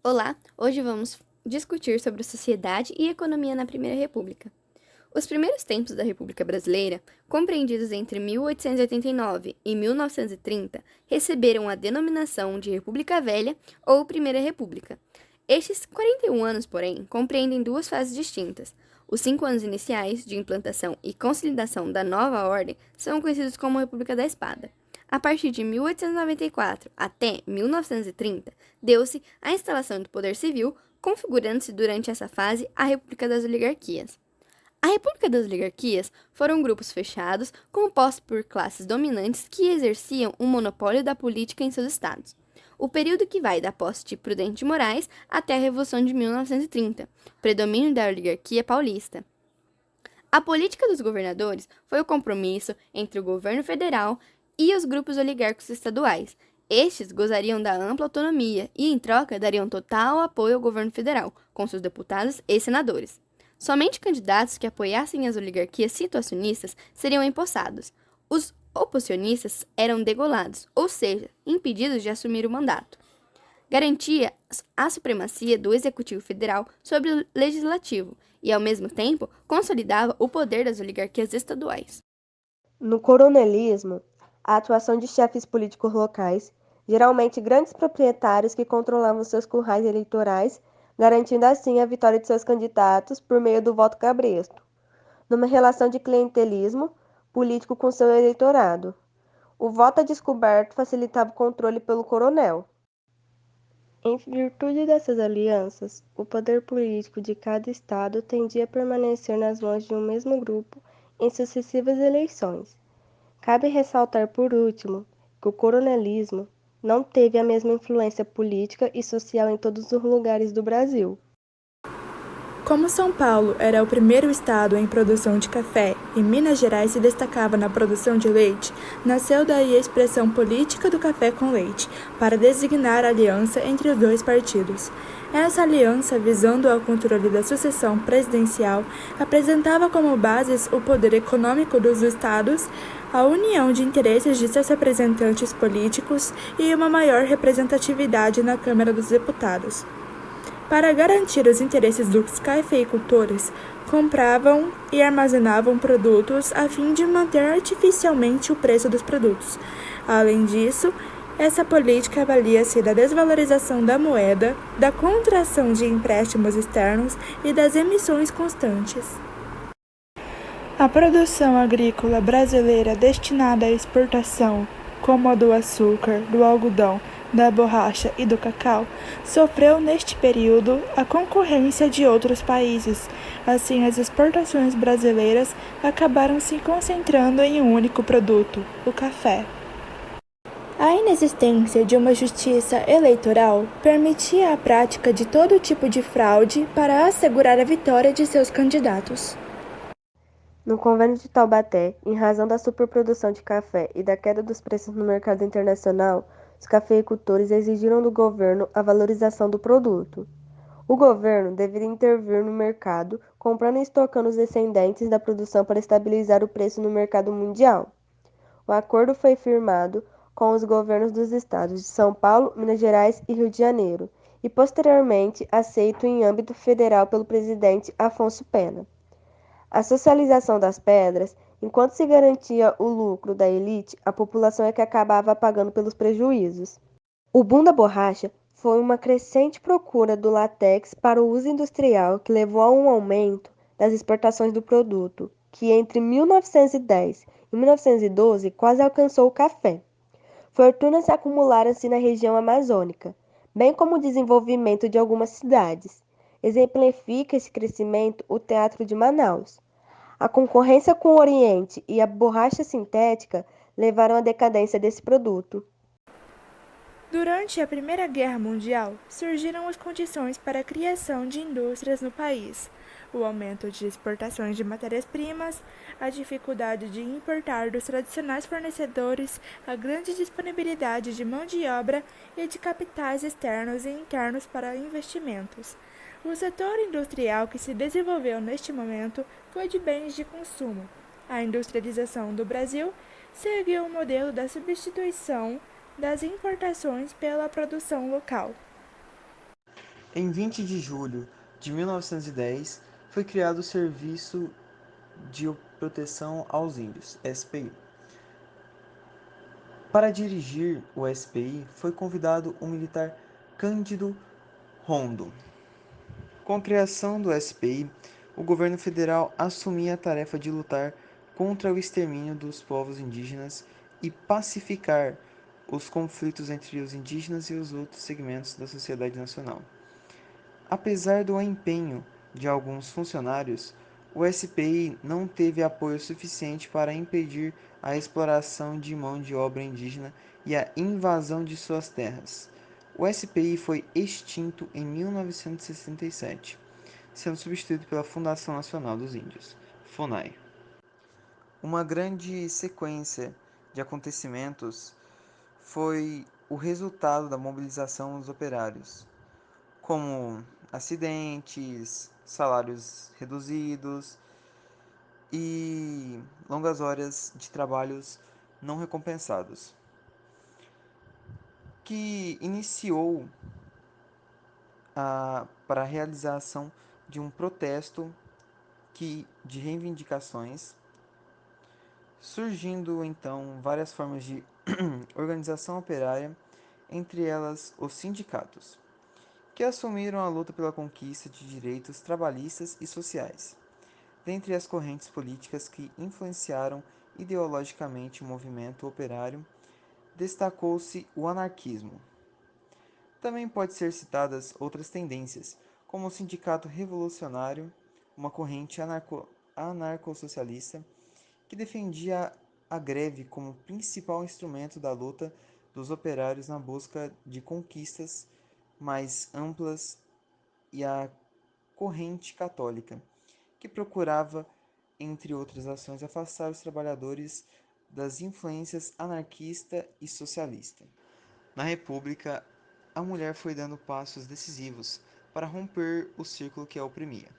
Olá, hoje vamos discutir sobre sociedade e economia na Primeira República. Os primeiros tempos da República Brasileira, compreendidos entre 1889 e 1930, receberam a denominação de República Velha ou Primeira República. Estes 41 anos, porém, compreendem duas fases distintas. Os 5 anos iniciais, de implantação e consolidação da nova ordem, são conhecidos como República da Espada. A partir de 1894 até 1930, deu-se a instalação do poder civil, configurando-se durante essa fase a República das Oligarquias. A República das Oligarquias foram grupos fechados, compostos por classes dominantes que exerciam um monopólio da política em seus estados. O período que vai da posse de Prudente de Moraes até a Revolução de 1930, predomínio da oligarquia paulista. A política dos governadores foi o compromisso entre o governo federal e os grupos oligárquicos estaduais. Estes gozariam da ampla autonomia e, em troca, dariam total apoio ao governo federal, com seus deputados e senadores. Somente candidatos que apoiassem as oligarquias situacionistas seriam empossados. Os oposicionistas eram degolados, ou seja, impedidos de assumir o mandato. Garantia a supremacia do Executivo Federal sobre o Legislativo e, ao mesmo tempo, consolidava o poder das oligarquias estaduais. No coronelismo, a atuação de chefes políticos locais, geralmente grandes proprietários que controlavam seus currais eleitorais, garantindo assim a vitória de seus candidatos por meio do voto cabresto, numa relação de clientelismo político com seu eleitorado. O voto a descoberto facilitava o controle pelo coronel. Em virtude dessas alianças, o poder político de cada estado tendia a permanecer nas mãos de um mesmo grupo em sucessivas eleições. Cabe ressaltar, por último, que o coronelismo não teve a mesma influência política e social em todos os lugares do Brasil. Como São Paulo era o primeiro estado em produção de café e Minas Gerais se destacava na produção de leite, nasceu daí a expressão política do café com leite, para designar a aliança entre os dois partidos. Essa aliança, visando ao controle da sucessão presidencial, apresentava como bases o poder econômico dos estados, a união de interesses de seus representantes políticos e uma maior representatividade na Câmara dos Deputados. Para garantir os interesses dos cafeicultores, compravam e armazenavam produtos a fim de manter artificialmente o preço dos produtos. Além disso, essa política valia-se da desvalorização da moeda, da contração de empréstimos externos e das emissões constantes. A produção agrícola brasileira destinada à exportação, como a do açúcar, do algodão, da borracha e do cacau, sofreu neste período a concorrência de outros países. Assim, as exportações brasileiras acabaram se concentrando em um único produto, o café. A inexistência de uma justiça eleitoral permitia a prática de todo tipo de fraude para assegurar a vitória de seus candidatos. No Convênio de Taubaté, em razão da superprodução de café e da queda dos preços no mercado internacional, os cafeicultores exigiram do governo a valorização do produto. O governo deveria intervir no mercado, comprando e estocando os excedentes da produção para estabilizar o preço no mercado mundial. O acordo foi firmado com os governos dos estados de São Paulo, Minas Gerais e Rio de Janeiro, e posteriormente aceito em âmbito federal pelo presidente Afonso Pena. A socialização das pedras, enquanto se garantia o lucro da elite, a população é que acabava pagando pelos prejuízos. O boom da borracha foi uma crescente procura do látex para o uso industrial que levou a um aumento das exportações do produto, que entre 1910 e 1912 quase alcançou o café. Fortunas se acumularam-se na região amazônica, bem como o desenvolvimento de algumas cidades. Exemplifica esse crescimento o Teatro de Manaus. A concorrência com o Oriente e a borracha sintética levaram à decadência desse produto. Durante a Primeira Guerra Mundial, surgiram as condições para a criação de indústrias no país. O aumento de exportações de matérias-primas, a dificuldade de importar dos tradicionais fornecedores, a grande disponibilidade de mão de obra e de capitais externos e internos para investimentos. O setor industrial que se desenvolveu neste momento foi de bens de consumo. A industrialização do Brasil seguiu o modelo da substituição das importações pela produção local. Em 20 de julho de 1910, foi criado o Serviço de Proteção aos Índios, SPI. Para dirigir o SPI, foi convidado o militar Cândido Rondon. Com a criação do SPI, o governo federal assumia a tarefa de lutar contra o extermínio dos povos indígenas e pacificar os conflitos entre os indígenas e os outros segmentos da sociedade nacional. Apesar do empenho de alguns funcionários, o SPI não teve apoio suficiente para impedir a exploração de mão de obra indígena e a invasão de suas terras. O SPI foi extinto em 1967, sendo substituído pela Fundação Nacional dos Índios, FUNAI. Uma grande sequência de acontecimentos foi o resultado da mobilização dos operários, como acidentes, salários reduzidos e longas horas de trabalhos não recompensados, que iniciou para a realização de um protesto de reivindicações, surgindo então várias formas de organização operária, entre elas os sindicatos, que assumiram a luta pela conquista de direitos trabalhistas e sociais. Dentre as correntes políticas que influenciaram ideologicamente o movimento operário, destacou-se o anarquismo. Também pode ser citadas outras tendências, como o sindicato revolucionário, uma corrente anarcossocialista que defendia a greve como principal instrumento da luta dos operários na busca de conquistas mais amplas, e a corrente católica, que procurava, entre outras ações, afastar os trabalhadores das influências anarquista e socialista. Na República, a mulher foi dando passos decisivos para romper o círculo que a oprimia.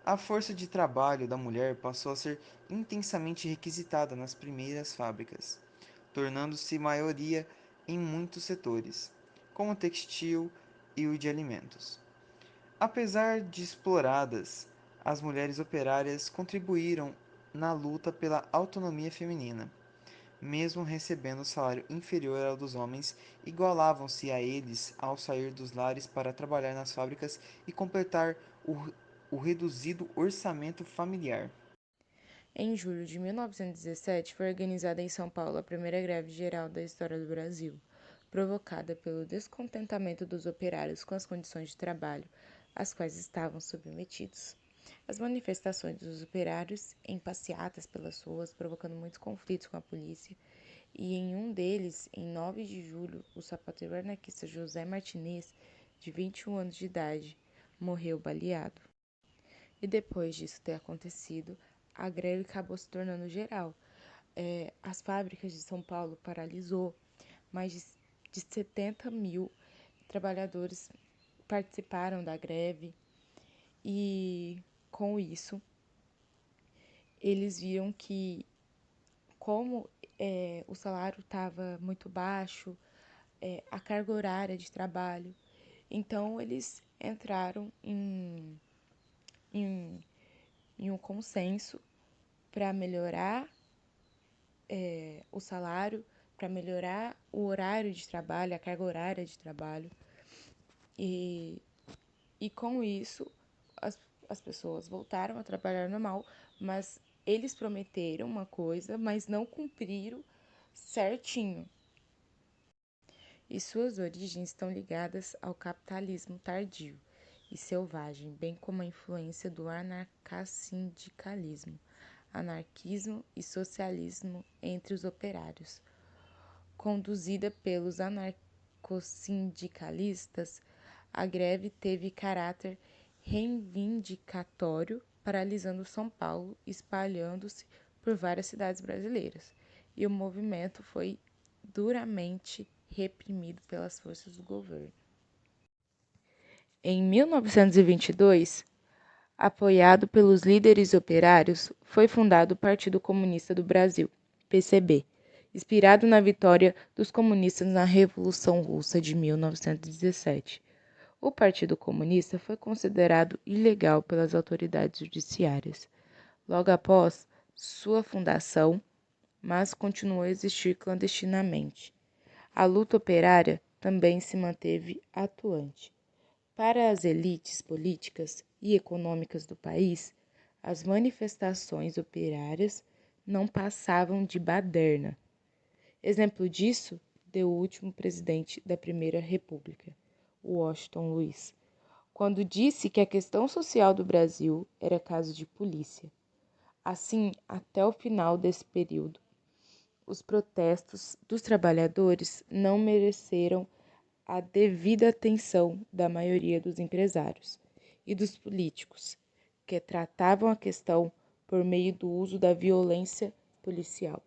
A força de trabalho da mulher passou a ser intensamente requisitada nas primeiras fábricas, tornando-se maioria em muitos setores, como o textil e o de alimentos. Apesar de exploradas, as mulheres operárias contribuíram na luta pela autonomia feminina. Mesmo recebendo salário inferior ao dos homens, igualavam-se a eles ao sair dos lares para trabalhar nas fábricas e completar o reduzido orçamento familiar. Em julho de 1917, foi organizada em São Paulo a primeira greve geral da história do Brasil, provocada pelo descontentamento dos operários com as condições de trabalho às quais estavam submetidos. As manifestações dos operários em passeatas pelas ruas, provocando muitos conflitos com a polícia, e em um deles, em 9 de julho, o sapateiro anarquista José Martinez, de 21 anos de idade, morreu baleado. E depois disso ter acontecido, a greve acabou se tornando geral. As fábricas de São Paulo paralisou, mais de 70 mil trabalhadores participaram da greve e, com isso, eles viram que, como o salário estava muito baixo, a carga horária de trabalho, então eles entraram em, em um consenso para melhorar o salário, para melhorar o horário de trabalho, a carga horária de trabalho. E com isso, as pessoas voltaram a trabalhar normal, mas eles prometeram uma coisa, mas não cumpriram certinho. E suas origens estão ligadas ao capitalismo tardio e selvagem, bem como a influência do anarcassindicalismo, anarquismo e socialismo entre os operários. Conduzida pelos anarcossindicalistas, a greve teve caráter reivindicatório, paralisando São Paulo e espalhando-se por várias cidades brasileiras, e o movimento foi duramente reprimido pelas forças do governo. Em 1922, apoiado pelos líderes operários, foi fundado o Partido Comunista do Brasil, PCB, inspirado na vitória dos comunistas na Revolução Russa de 1917. O Partido Comunista foi considerado ilegal pelas autoridades judiciárias logo após sua fundação, mas continuou a existir clandestinamente. A luta operária também se manteve atuante. Para as elites políticas e econômicas do país, as manifestações operárias não passavam de baderna. Exemplo disso deu o último presidente da Primeira República, Washington Luiz, quando disse que a questão social do Brasil era caso de polícia. Assim, até o final desse período, os protestos dos trabalhadores não mereceram a devida atenção da maioria dos empresários e dos políticos, que tratavam a questão por meio do uso da violência policial.